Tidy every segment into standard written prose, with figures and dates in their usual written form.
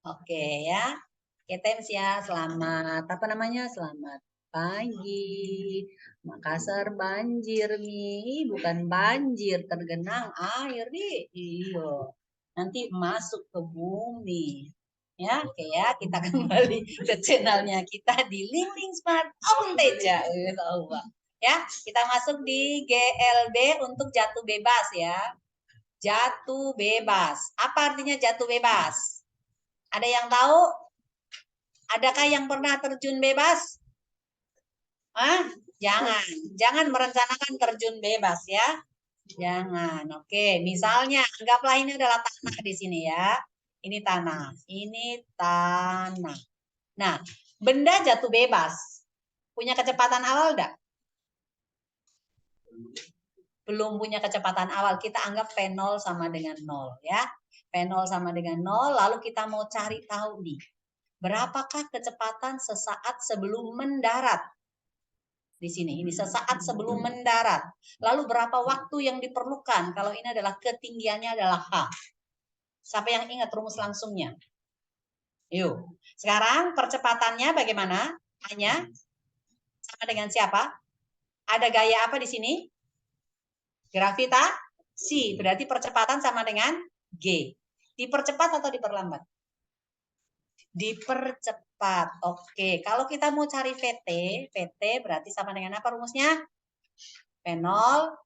Oke ya. Oke, Tens ya. Selamat apa namanya? Selamat pagi. Makassar banjir nih, bukan banjir, tergenang air nih. Iyo. Nanti masuk ke bumi. Ya, oke ya. Kita kembali ke channelnya kita di Lingling Smart Abang Teja. Ya, kita masuk di GLB untuk jatuh bebas ya. Jatuh bebas. Apa artinya jatuh bebas? Ada yang tahu? Adakah yang pernah terjun bebas? Hah? Jangan. Jangan merencanakan terjun bebas ya. Jangan. Oke, misalnya anggaplah ini adalah tanah di sini ya. Ini tanah. Ini tanah. Nah, benda jatuh bebas. Punya kecepatan awal enggak? Belum punya kecepatan awal. Kita anggap V0 sama dengan 0 ya. V0 sama dengan 0, lalu kita mau cari tahu nih. Berapakah kecepatan sesaat sebelum mendarat? Di sini, ini sesaat sebelum mendarat. Lalu berapa waktu yang diperlukan? Kalau ini adalah ketinggiannya adalah H. Siapa yang ingat rumus langsungnya? Yuk. Sekarang percepatannya bagaimana? Hanya sama dengan siapa? Ada gaya apa di sini? Gravitasi. Berarti percepatan sama dengan G. Dipercepat atau diperlambat? Dipercepat. Oke, kalau kita mau cari VT, VT berarti sama dengan apa rumusnya? V0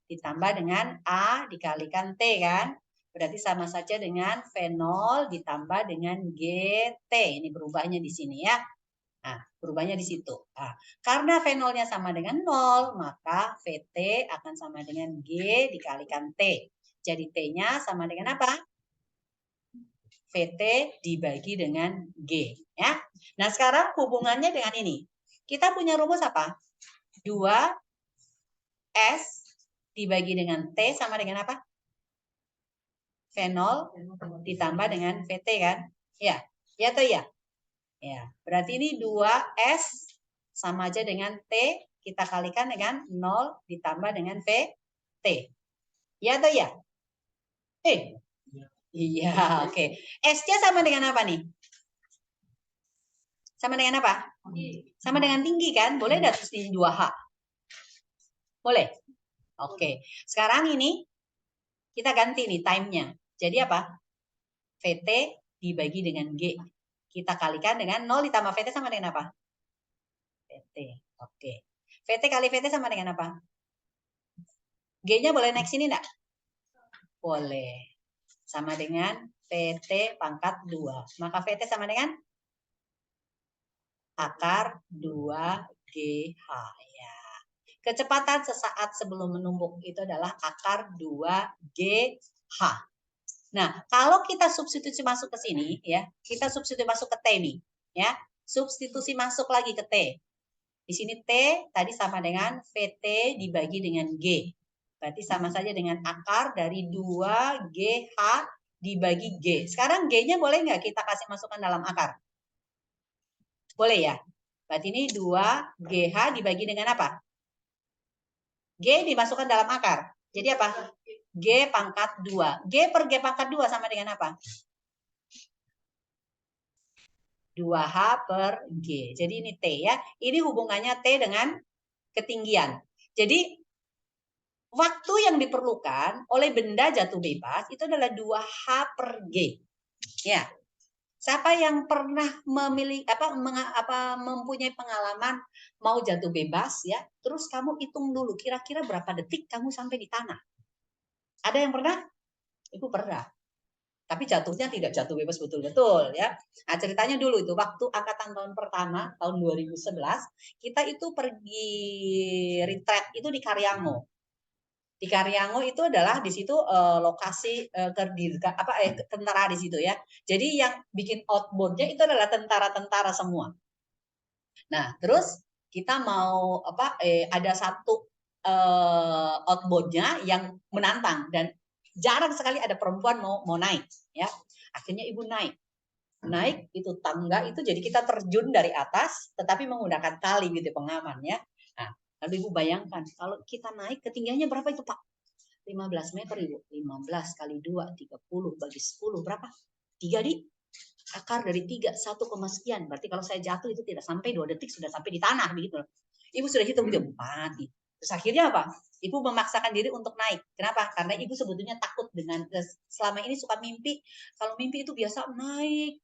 ditambah dengan A dikalikan T kan? Berarti sama saja dengan V0 ditambah dengan GT. Ini berubahnya di sini ya. Nah, berubahnya di situ. Nah, karena V0-nya sama dengan 0, maka VT akan sama dengan G dikalikan T. Jadi T-nya sama dengan apa? VT dibagi dengan G. Ya. Nah, sekarang hubungannya dengan ini. Kita punya rumus apa? 2S dibagi dengan T sama dengan apa? V0 ditambah dengan VT kan? Ya, ya atau ya? Ya, berarti ini 2S sama aja dengan T, kita kalikan dengan 0 ditambah dengan VT. Ya atau ya? Iya, oke. S-nya sama dengan apa nih? Sama dengan apa? Sama dengan tinggi kan? Boleh nggak terus di 2H? Boleh? Oke. Sekarang ini kita ganti nih time-nya. Jadi apa? VT dibagi dengan G. Kita kalikan dengan 0 ditambah VT sama dengan apa? VT. Oke. VT kali VT sama dengan apa? G-nya boleh naik sini enggak? Boleh. Sama dengan VT pangkat 2. Maka VT sama dengan akar 2GH. Ya. Kecepatan sesaat sebelum menumpuk itu adalah akar 2GH. Nah, kalau kita substitusi masuk ke sini, ya, kita substitusi masuk ke T nih, ya, substitusi masuk lagi ke T. Di sini T tadi sama dengan VT dibagi dengan G. Berarti sama saja dengan akar dari 2GH dibagi G. Sekarang G-nya boleh nggak kita kasih masukkan dalam akar? Boleh ya? Berarti ini 2GH dibagi dengan apa? G dimasukkan dalam akar. Jadi apa? G pangkat 2. G per G pangkat 2 sama dengan apa? 2H per G. Jadi ini T ya. Ini hubungannya T dengan ketinggian. Jadi waktu yang diperlukan oleh benda jatuh bebas itu adalah 2H per G. Ya. Siapa yang pernah mempunyai pengalaman mau jatuh bebas ya, terus kamu hitung dulu kira-kira berapa detik kamu sampai di tanah. Ada yang pernah? Ibu pernah. Tapi jatuhnya tidak jatuh bebas betul-betul ya. Nah, ceritanya dulu itu waktu angkatan tahun pertama tahun 2011 kita itu pergi retreat itu di Karyango. Di Karyango itu adalah di situ lokasi tentara di situ ya. Jadi yang bikin outboundnya itu adalah tentara-tentara semua. Nah, terus kita mau ada satu outboundnya yang menantang dan jarang sekali ada perempuan mau naik ya. Akhirnya ibu naik itu tangga itu, jadi kita terjun dari atas tetapi menggunakan tali gitu pengaman ya. Nah, lalu ibu bayangkan kalau kita naik ketinggiannya berapa itu Pak? 15 meter ibu. 15 kali 2 30 bagi 10 berapa? 3 di Akar dari 3, 1, sekian. Berarti kalau saya jatuh itu tidak sampai 2 detik sudah sampai di tanah begitu. Ibu sudah hitung jam 4 gitu. Terus akhirnya apa? Ibu memaksakan diri untuk naik. Kenapa? Karena ibu sebetulnya takut dengan selama ini suka mimpi. Kalau mimpi itu biasa naik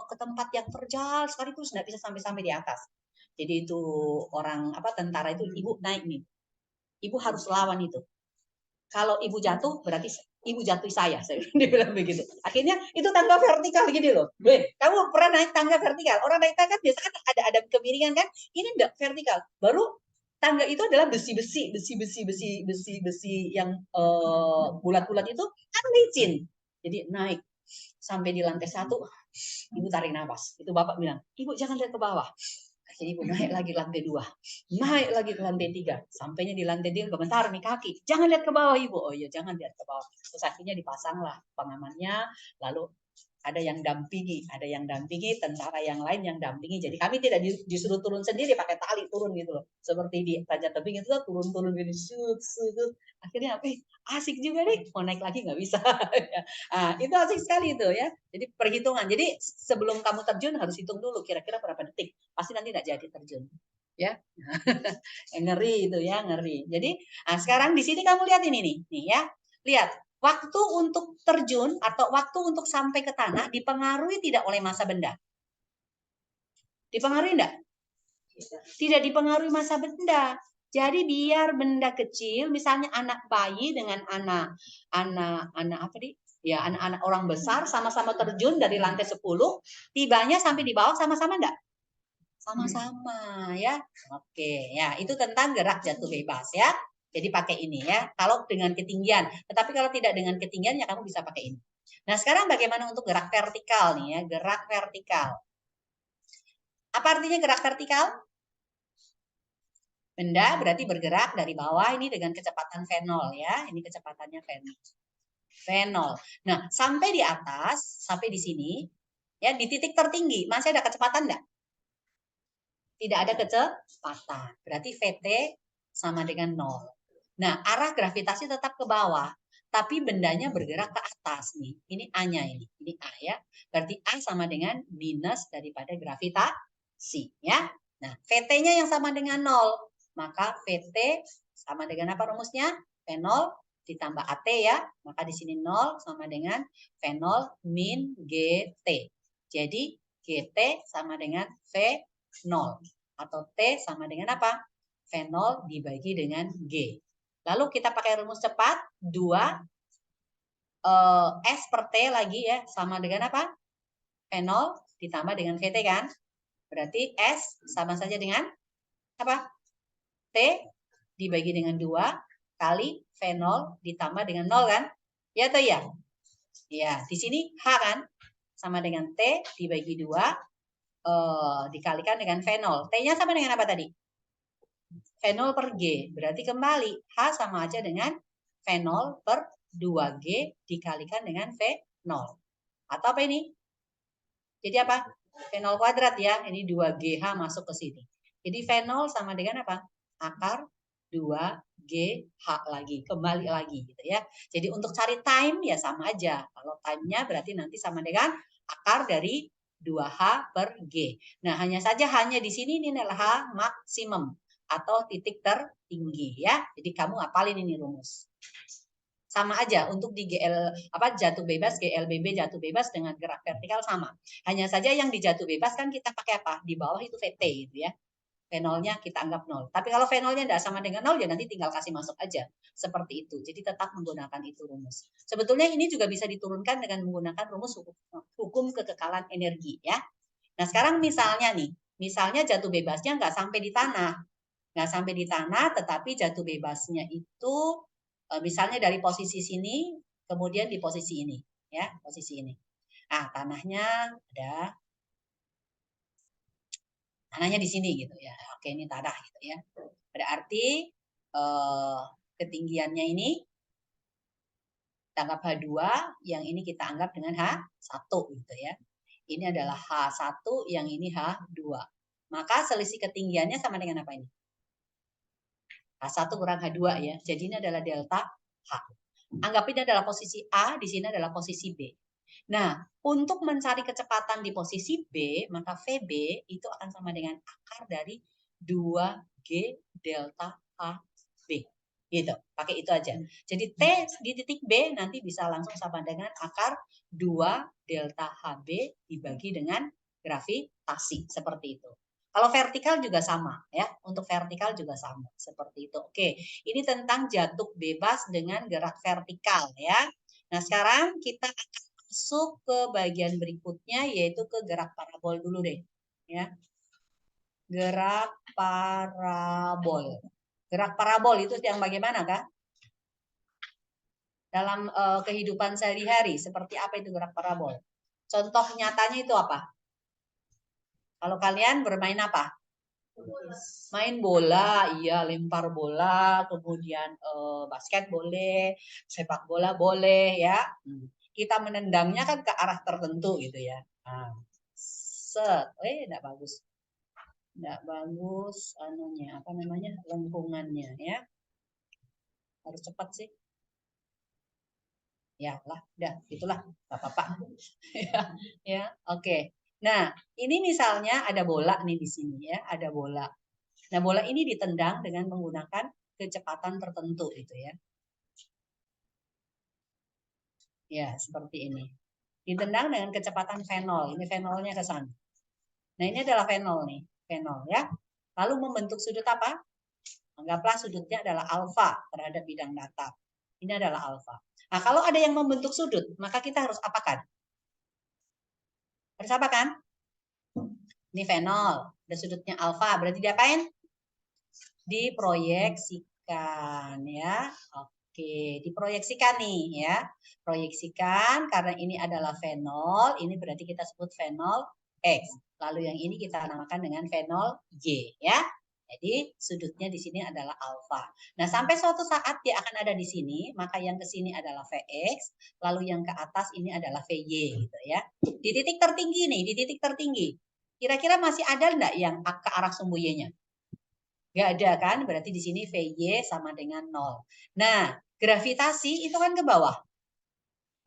ke tempat yang terjal sekaligus nggak bisa sampai-sampai di atas. Jadi itu orang tentara itu ibu naik nih. Ibu harus lawan itu. Kalau ibu jatuh berarti ibu jatuh saya bilang begitu. Akhirnya itu tangga vertikal gini loh. Kamu pernah naik tangga vertikal? Orang naik tangga biasa kan ada kemiringan kan? Ini enggak vertikal. Baru tangga itu adalah besi yang bulat-bulat itu kan licin. Jadi naik sampai di lantai 1, ibu tarik nafas. Itu bapak bilang, ibu jangan lihat ke bawah. Akhirnya ibu naik lagi lantai 2, naik lagi ke lantai 3, sampainya di lantai 3 bentar nih kaki, jangan lihat ke bawah ibu. Oh iya jangan lihat ke bawah. Terus akhirnya dipasanglah pengamannya, lalu ada yang dampingi, tentara yang lain yang dampingi. Jadi kami tidak disuruh turun sendiri pakai tali turun gitu loh. Seperti di Raja Tebing itu turun-turun gini, shoot. Akhirnya asik juga nih, mau naik lagi nggak bisa. Itu asik sekali itu ya. Jadi perhitungan. Jadi sebelum kamu terjun harus hitung dulu kira-kira berapa detik. Pasti nanti nggak jadi terjun. Ya, ngeri itu ya, ngeri. Jadi, sekarang di sini kamu lihat ini nih ya. Lihat, waktu untuk terjun atau waktu untuk sampai ke tanah dipengaruhi tidak oleh massa benda? Dipengaruhi enggak? Tidak dipengaruhi massa benda. Jadi biar benda kecil, misalnya anak bayi dengan anak apa nih? Ya, anak-anak orang besar sama-sama terjun dari lantai 10, tibanya sampai di bawah sama-sama enggak? Sama-sama ya. Oke, ya itu tentang gerak jatuh bebas ya. Jadi pakai ini ya. Kalau dengan ketinggian, tetapi kalau tidak dengan ketinggian ya kamu bisa pakai ini. Nah, sekarang bagaimana untuk gerak vertikal nih ya? Gerak vertikal. Apa artinya gerak vertikal? Benda berarti bergerak dari bawah ini dengan kecepatan V0 ya. Ini kecepatannya V0. V0. Nah, sampai di atas, sampai di sini ya, di titik tertinggi masih ada kecepatan enggak? Tidak ada kecepatan. Berarti VT sama dengan 0. Nah, arah gravitasi tetap ke bawah, tapi bendanya bergerak ke atas nih. Ini A-nya ini. Ini A ya. Berarti A sama dengan minus daripada gravitasi ya. Nah, VT-nya yang sama dengan 0. Maka VT sama dengan apa rumusnya? V0 ditambah AT ya. Maka di sini 0 sama dengan V0 min GT. Jadi GT sama dengan V0 atau T sama dengan apa? V0 dibagi dengan G. Lalu kita pakai rumus cepat 2 S per T lagi ya sama dengan apa? V0 ditambah dengan VT kan? Berarti S sama saja dengan apa? T dibagi dengan 2 kali V0 ditambah dengan 0 kan? Ya atau ya? Ya, di sini H kan? Sama dengan T dibagi 2 dikalikan dengan V0. T-nya sama dengan apa tadi? V0 per G. Berarti kembali H sama aja dengan V0 per 2G dikalikan dengan V0. Atau apa ini? Jadi apa? V0 kuadrat ya. Ini 2GH masuk ke sini. Jadi V0 sama dengan apa? Akar 2GH lagi. Kembali lagi gitu ya. Jadi untuk cari time ya sama aja. Kalau time-nya berarti nanti sama dengan akar dari 2H per G. Nah, hanya saja hanya di sini ini adalah H maksimum atau titik tertinggi ya. Jadi kamu hafalin ini rumus. Sama aja untuk di jatuh bebas, GLBB jatuh bebas dengan gerak vertikal sama. Hanya saja yang di jatuh bebas kan kita pakai apa? Di bawah itu VT gitu ya. V0-nya kita anggap 0. Tapi kalau V0-nya tidak sama dengan 0 ya nanti tinggal kasih masuk aja. Seperti itu. Jadi tetap menggunakan itu rumus. Sebetulnya ini juga bisa diturunkan dengan menggunakan rumus hukum kekekalan energi ya. Nah, sekarang misalnya nih, misalnya jatuh bebasnya nggak sampai di tanah. Nggak sampai di tanah, tetapi jatuh bebasnya itu misalnya dari posisi sini, kemudian di posisi ini. Ya, posisi ini. Nah, tanahnya di sini gitu ya. Oke, ini tanah gitu ya. Berarti ketinggiannya ini kita anggap H2, yang ini kita anggap dengan H1 gitu ya. Ini adalah H1, yang ini H2. Maka selisih ketinggiannya sama dengan apa ini? H1 kurang H2 ya. Jadi ini adalah delta H. Anggap ini adalah posisi A, di sini adalah posisi B. Nah, untuk mencari kecepatan di posisi B, maka VB itu akan sama dengan akar dari 2G delta HB. Gitu, pakai itu aja. Jadi T di titik B nanti bisa langsung sama dengan akar 2 delta HB dibagi dengan gravitasi, seperti itu. Kalau vertikal juga sama ya, untuk vertikal juga sama seperti itu. Oke, ini tentang jatuh bebas dengan gerak vertikal ya. Nah, sekarang kita akan masuk ke bagian berikutnya, yaitu ke gerak parabol dulu deh ya. Gerak parabol. Gerak parabol itu yang bagaimana, Kak? Dalam kehidupan sehari-hari, seperti apa itu gerak parabol? Contoh nyatanya itu apa? Kalau kalian bermain apa? Main bola, iya, lempar bola, kemudian basket boleh, sepak bola boleh ya. Kita menendangnya kan ke arah tertentu gitu ya. Nah, set, enggak bagus. Enggak bagus anunya, apa namanya? Lengkungannya ya. Harus cepat sih. Ya lah, udah, itulah, enggak apa-apa. ya, oke. Nah, ini misalnya ada bola nih di sini ya, ada bola. Nah, bola ini ditendang dengan menggunakan kecepatan tertentu itu ya. Ya, seperti ini. Ditendang dengan kecepatan V0. Ini V0-nya ke sana. Nah, ini adalah V0 nih, V0 ya. Lalu membentuk sudut apa? Anggaplah sudutnya adalah alfa terhadap bidang datar. Ini adalah alfa. Nah, kalau ada yang membentuk sudut, maka kita harus apakan? Harus apa kan? Ini V0, ada sudutnya alfa. Berarti diapain? Diproyeksikan ya. Oke, diproyeksikan nih ya. Proyeksikan karena ini adalah V0, ini berarti kita sebut V0 X. Lalu yang ini kita namakan dengan V0 Y ya. Jadi sudutnya di sini adalah alfa. Nah, sampai suatu saat dia akan ada di sini, maka yang ke sini adalah Vx, lalu yang ke atas ini adalah Vy gitu ya. Di titik tertinggi nih, di titik tertinggi. Kira-kira masih ada enggak yang ke arah sumbu Y-nya? Nggak ada kan? Berarti di sini Vy sama dengan 0. Nah, gravitasi itu kan ke bawah.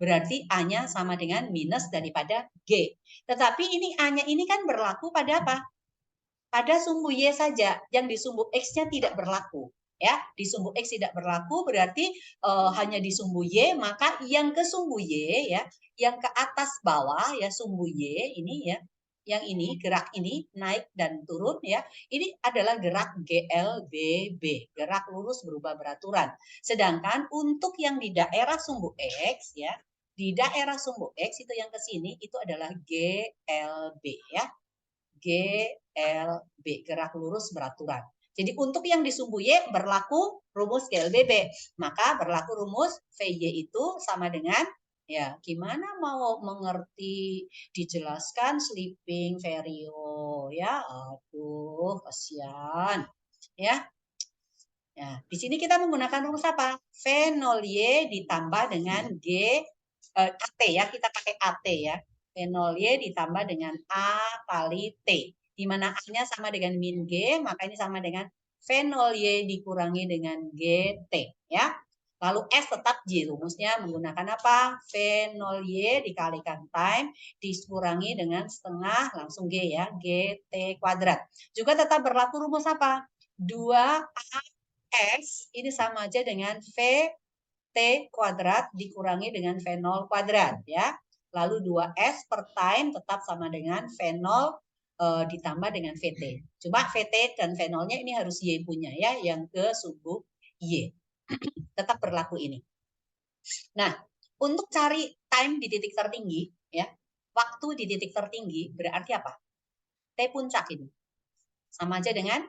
Berarti A-nya sama dengan minus daripada G. Tetapi ini A-nya ini kan berlaku pada apa? Pada sumbu Y saja. Yang di sumbu X-nya tidak berlaku. Ya, di sumbu X tidak berlaku berarti hanya di sumbu Y, maka yang ke sumbu Y ya, yang ke atas bawah ya sumbu Y ini ya, yang ini gerak ini naik dan turun ya, ini adalah gerak GLBB, gerak lurus berubah beraturan. Sedangkan untuk yang di daerah sumbu X ya, di daerah sumbu X itu yang ke sini itu adalah GLB ya. GLB, gerak lurus beraturan. Jadi untuk yang di sumbu Y berlaku rumus GLBB, maka berlaku rumus VY itu sama dengan ya gimana mau mengerti dijelaskan sleeping vario ya, aduh kasihan ya. Nah, di sini kita menggunakan rumus apa? V0Y ditambah dengan AT ya, kita pakai AT ya. V0Y ditambah dengan A kali T. Di mana A-nya sama dengan min G, maka ini sama dengan V0Y dikurangi dengan GT ya. Lalu S tetap J, rumusnya menggunakan apa? V0Y dikalikan time, dikurangi dengan setengah, langsung G ya, GT kuadrat. Juga tetap berlaku rumus apa? 2AS ini sama aja dengan VT kuadrat dikurangi dengan V0 kuadrat ya. Lalu 2S per time tetap sama dengan V0 ditambah dengan VT. Cuma VT dan V0-nya ini harus Y punya ya, yang ke sumbu Y. Tetap berlaku ini. Nah, untuk cari time di titik tertinggi ya, waktu di titik tertinggi berarti apa? T puncak ini. Sama aja dengan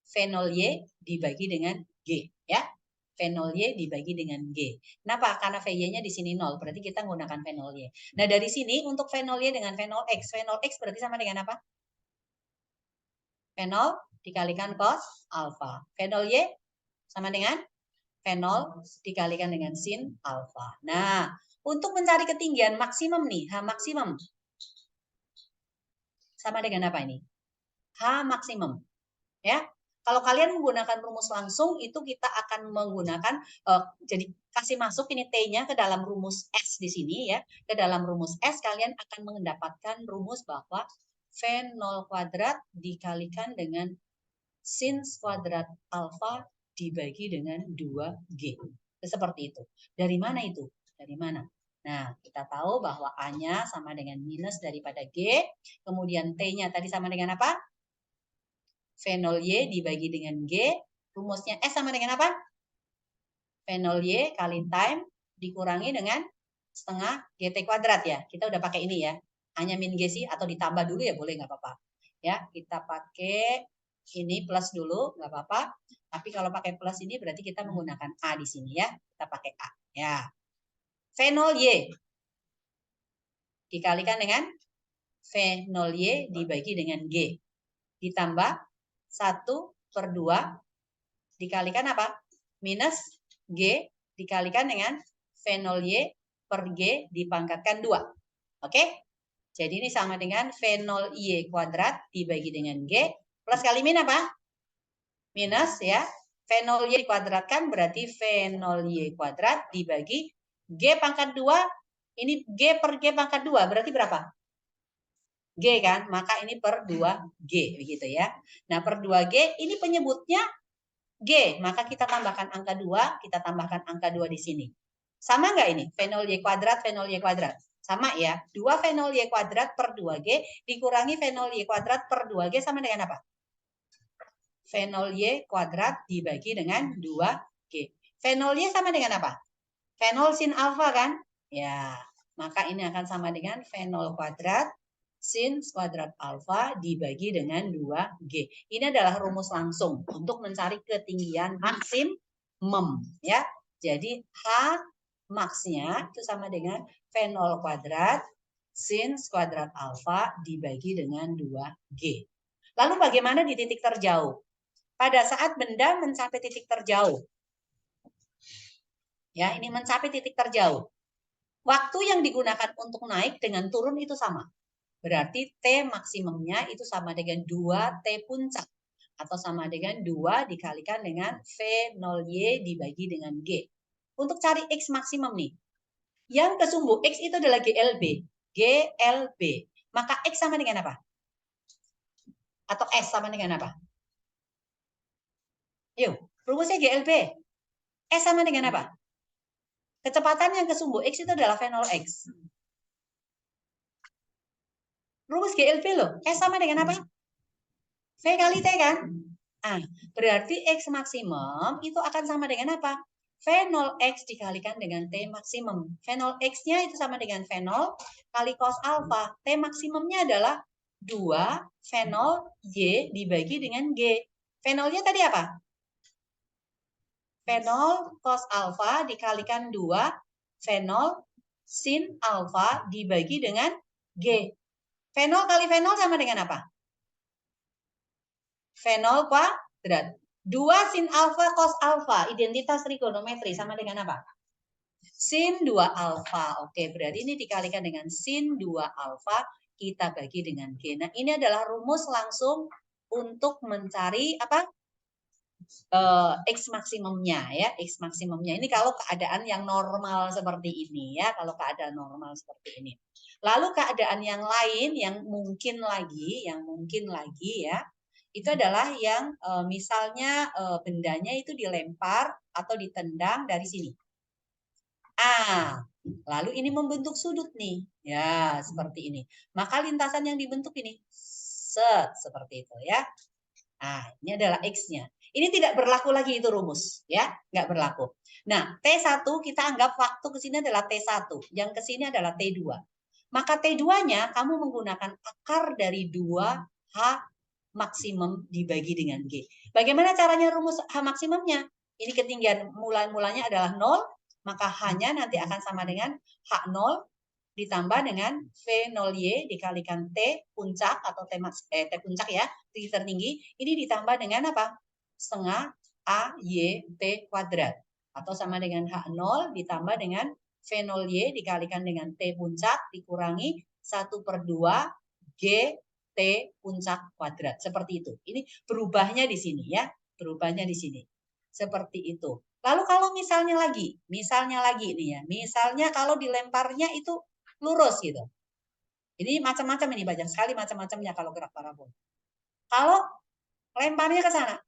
V0Y dibagi dengan G ya. V0Y dibagi dengan G. Kenapa? Karena VY-nya di sini 0, berarti kita menggunakan V0Y. Nah, dari sini untuk V0Y dengan V0X, V0X berarti sama dengan apa? V0 dikalikan cos alfa. V0Y sama dengan V0 dikalikan dengan sin alfa. Nah, untuk mencari ketinggian maksimum nih, H maksimum. Sama dengan apa ini? H maksimum. Ya. Kalau kalian menggunakan rumus langsung, itu kita akan menggunakan, jadi kasih masuk ini T-nya ke dalam rumus S di sini ya. Ke dalam rumus S kalian akan mendapatkan rumus bahwa V0 kuadrat dikalikan dengan sin kuadrat alfa dibagi dengan 2G. Seperti itu. Dari mana itu? Dari mana? Nah, kita tahu bahwa A-nya sama dengan minus daripada G. Kemudian T-nya tadi sama dengan apa? V0Y dibagi dengan G. Rumusnya S sama dengan apa? V0Y kali time dikurangi dengan setengah GT kuadrat ya. Kita udah pakai ini ya. Hanya min G sih atau ditambah dulu ya boleh nggak apa-apa. Ya, kita pakai ini plus dulu nggak apa-apa. Tapi kalau pakai plus ini berarti kita menggunakan A di sini ya. Kita pakai A. Ya. V0Y dikalikan dengan V0Y dibagi dengan G. Ditambah 1/2 dikalikan apa? Minus G dikalikan dengan V0Y per G dipangkatkan 2. Oke? Jadi ini sama dengan V0Y kuadrat dibagi dengan G. Plus kali min apa? Minus ya. V0Y dikuadratkan berarti V0Y kuadrat dibagi G pangkat 2. Ini G per G pangkat 2. Berarti berapa? G kan? Maka ini per 2G. Begitu ya. Nah per 2G ini penyebutnya G, maka kita tambahkan angka 2, kita tambahkan angka 2 di sini. Sama nggak ini? V0Y kuadrat, V0Y kuadrat. Sama ya. 2 V0Y kuadrat per 2G dikurangi V0Y kuadrat per 2G sama dengan apa? V0Y kuadrat dibagi dengan 2G. V0Y sama dengan apa? V0 sin alfa kan? Ya, maka ini akan sama dengan V0 kuadrat sin kuadrat alfa dibagi dengan 2G. Ini adalah rumus langsung untuk mencari ketinggian maksimum ya. Jadi H max-nya itu sama dengan V0 kuadrat sin kuadrat alfa dibagi dengan 2G. Lalu bagaimana di titik terjauh? Pada saat benda mencapai titik terjauh. Ya, ini mencapai titik terjauh. Waktu yang digunakan untuk naik dengan turun itu sama. Berarti T maksimumnya itu sama dengan 2T puncak. Atau sama dengan 2 dikalikan dengan V0Y dibagi dengan G. Untuk cari X maksimum nih. Yang ke sumbu X itu adalah GLB. GLB. Maka X sama dengan apa? Atau S sama dengan apa? Yuk, rumusnya GLB. S sama dengan apa? Kecepatan yang ke sumbu X itu adalah V0X. Rumus GLB loh. S sama dengan apa? V kali T kan? Ah, berarti X maksimum itu akan sama dengan apa? V0X dikalikan dengan T maksimum. V0X-nya itu sama dengan V0 kali cos alfa. T maksimumnya adalah 2 V0Y dibagi dengan G. V0-nya tadi apa? V0 cos alfa dikalikan 2 V0 sin alfa dibagi dengan G. V0 kali V0 sama dengan apa? V0 kuadrat. 2 sin alfa cos alfa. Identitas trigonometri sama dengan apa? Sin 2 alfa. Oke, berarti ini dikalikan dengan sin 2 alfa. Kita bagi dengan G. Nah, ini adalah rumus langsung untuk mencari apa? X maksimumnya ya. X maksimumnya. Ini kalau keadaan yang normal seperti ini ya. Kalau keadaan normal seperti ini. Lalu keadaan yang lain yang mungkin lagi ya. Itu adalah yang misalnya bendanya itu dilempar atau ditendang dari sini. Lalu ini membentuk sudut nih. Ya, seperti ini. Maka lintasan yang dibentuk ini seperti itu ya. Nah, ini adalah X-nya. Ini tidak berlaku lagi itu rumus, ya. Nggak berlaku. Nah, T1 kita anggap waktu ke sini adalah T1. Yang ke sini adalah T2. Maka T2-nya kamu menggunakan akar dari 2H maksimum dibagi dengan G. Bagaimana caranya rumus H maksimumnya? Ini ketinggian mulanya adalah 0, maka H-nya nanti akan sama dengan H0 ditambah dengan V0Y dikalikan T puncak atau T puncak ya, titik tertinggi. Ini ditambah dengan apa? Setengah AYT kuadrat. Atau sama dengan H0 ditambah dengan V0Y dikalikan dengan T puncak dikurangi 1/2 G T puncak kuadrat. Seperti itu. Ini berubahnya di sini ya. Berubahnya di sini. Seperti itu. Lalu kalau misalnya lagi nih ya. Misalnya kalau dilemparnya itu lurus gitu. Ini macam-macam ini, banyak sekali macam-macamnya kalau gerak parabol. Kalau lemparnya ke sana,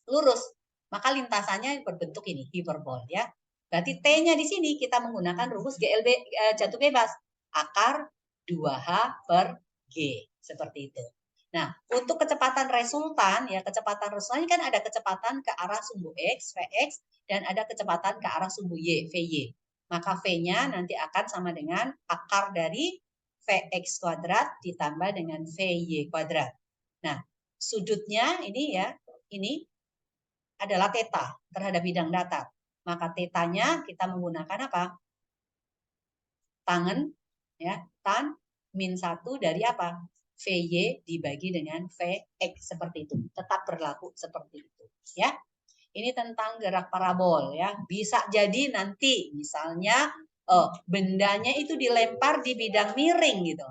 lurus, maka lintasannya berbentuk ini, hiperbol ya. Berarti T-nya di sini kita menggunakan rumus GLB jatuh bebas. Akar 2H per G. Seperti itu. Nah, untuk kecepatan resultan, ya kecepatan resultan ini kan ada kecepatan ke arah sumbu X, Vx, dan ada kecepatan ke arah sumbu Y, Vy. Maka V-nya nanti akan sama dengan akar dari Vx kuadrat ditambah dengan Vy kuadrat. Nah, sudutnya ini ya, ini adalah theta terhadap bidang datar. Maka tetanya kita menggunakan apa? Tangen, ya, tan min 1 dari apa? Vy dibagi dengan Vx seperti itu. Tetap berlaku seperti itu, ya. Ini tentang gerak parabol ya. Bisa jadi nanti misalnya bendanya itu dilempar di bidang miring gitu.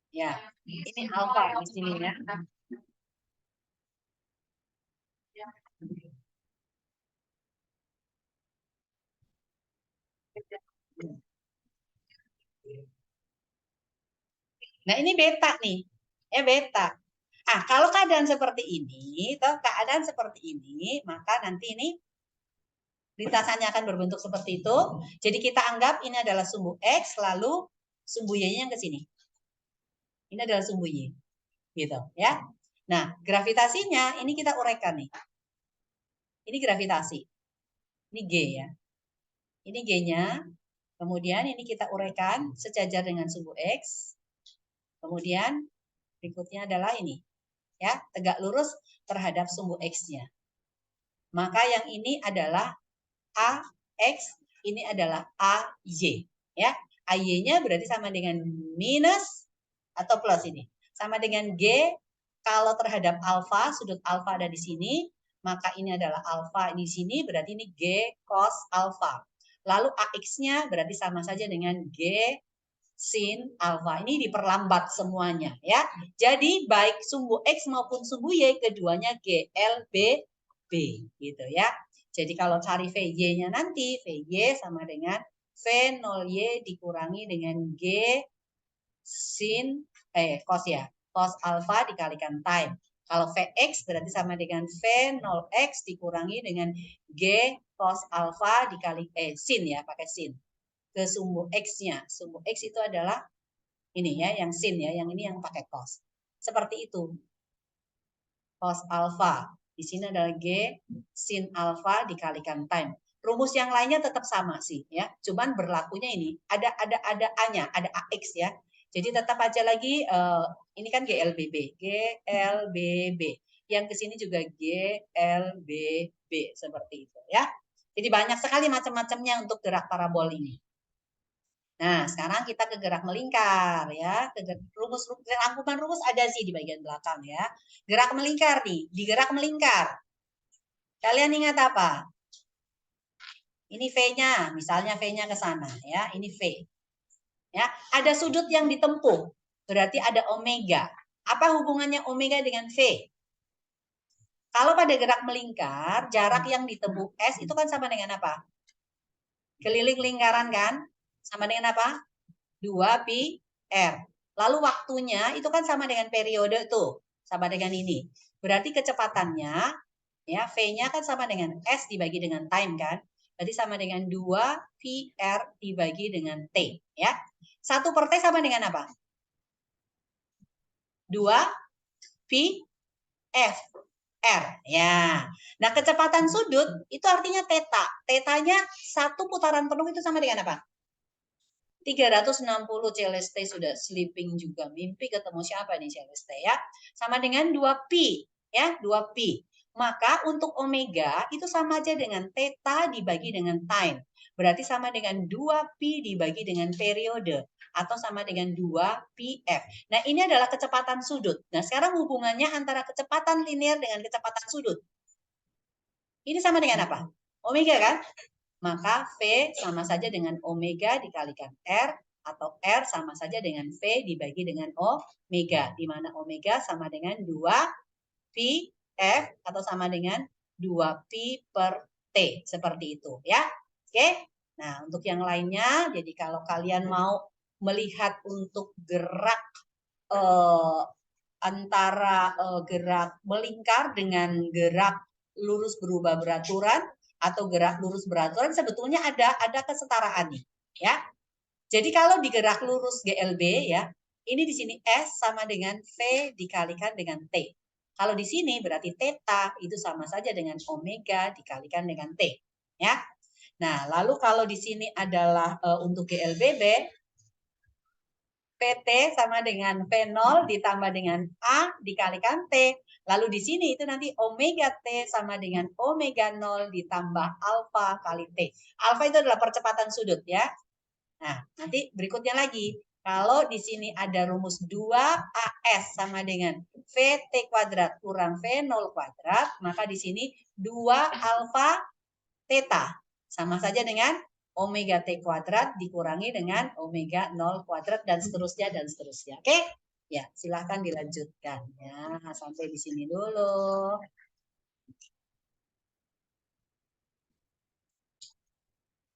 Ya, ini alfa di sini ya. Nah, ini beta nih. Beta. Ah, kalau keadaan seperti ini, maka nanti ini lintasannya akan berbentuk seperti itu. Jadi kita anggap ini adalah sumbu X, lalu sumbu Y-nya yang ke sini. Ini adalah sumbu Y. Gitu, ya. Nah, gravitasinya ini kita uraikan nih. Ini gravitasi. Ini G ya. Ini G-nya. Kemudian ini kita uraikan sejajar dengan sumbu X. Kemudian berikutnya adalah ini. Ya, tegak lurus terhadap sumbu X-nya. Maka yang ini adalah AX, ini adalah AY. Ya, AY-nya berarti sama dengan minus atau plus ini. Sama dengan G, kalau terhadap alfa, sudut alfa ada di sini, maka ini adalah alfa di sini, berarti ini G cos alfa. Lalu AX-nya berarti sama saja dengan G sin alfa. Ini diperlambat semuanya ya. Jadi baik sumbu X maupun sumbu Y keduanya GLB B gitu ya. Jadi kalau cari VY-nya nanti VY sama dengan V0Y dikurangi dengan G sin cos ya. Cos alfa dikalikan time. Kalau Vx berarti sama dengan V0x dikurangi dengan G cos alfa dikali sin ya, pakai sin. Ke sumbu X-nya. Sumbu X itu adalah ini ya, yang sin ya, yang ini yang pakai cos. Seperti itu. Cos alfa. Di sini adalah G sin alfa dikalikan time. Rumus yang lainnya tetap sama sih ya. Cuman berlakunya ini ada A-nya, ada AX ya. Jadi tetap aja lagi ini kan GLBB, GLBB. Yang ke sini juga GLBB seperti itu ya. Jadi banyak sekali macam-macamnya untuk gerak parabol ini. Nah, sekarang kita ke gerak melingkar ya. Rangkuman rumus ada sih di bagian belakang ya. Gerak melingkar nih, di gerak melingkar. Kalian ingat apa? Ini V-nya, misalnya V-nya ke sana ya, ini V. Ya, ada sudut yang ditempuh. Berarti ada omega. Apa hubungannya omega dengan V? Kalau pada gerak melingkar, jarak yang ditempuh S itu kan sama dengan apa? Keliling lingkaran kan? Sama dengan apa? 2pi R. Lalu waktunya itu kan sama dengan periode tuh, sama dengan ini. Berarti kecepatannya ya V-nya kan sama dengan S dibagi dengan time kan? Berarti sama dengan 2pi R dibagi dengan T ya. 1 per T sama dengan apa? 2pi F R ya. Nah, kecepatan sudut itu artinya theta. Tetanya 1 putaran penuh itu sama dengan apa? 360 Celeste sudah sleeping juga. Mimpi ketemu siapa nih Celeste ya? Sama dengan 2pi ya, 2pi. Maka untuk omega itu sama aja dengan theta dibagi dengan time. Berarti sama dengan 2pi dibagi dengan periode. atau sama dengan 2 pi F. Nah, ini adalah kecepatan sudut. Nah, sekarang hubungannya antara kecepatan linear dengan kecepatan sudut. Ini sama dengan apa? Omega kan? Maka V sama saja dengan omega dikalikan R, atau R sama saja dengan V dibagi dengan omega, di mana omega sama dengan 2 pi F atau sama dengan 2 pi per T, seperti itu ya. Oke. Nah, untuk yang lainnya, jadi kalau kalian mau melihat untuk gerak antara gerak melingkar dengan gerak lurus berubah beraturan atau gerak lurus beraturan, sebetulnya ada kesetaraan nih, ya. Jadi kalau di gerak lurus GLB ya, ini di sini S sama dengan V dikalikan dengan T. Kalau di sini berarti theta itu sama saja dengan omega dikalikan dengan T, ya. Nah, lalu kalau di sini adalah untuk GLBB, PT sama dengan V0 ditambah dengan A dikalikan T. Lalu di sini itu nanti omega T sama dengan omega 0 ditambah alfa kali T. Alfa itu adalah percepatan sudut ya. Nah, nanti berikutnya lagi. Kalau di sini ada rumus 2AS sama dengan VT kuadrat kurang V0 kuadrat, maka di sini 2 alfa theta sama saja dengan omega T kuadrat dikurangi dengan omega 0 kuadrat dan seterusnya dan seterusnya. Oke? Ya, silahkan dilanjutkan ya. Sampai di sini dulu.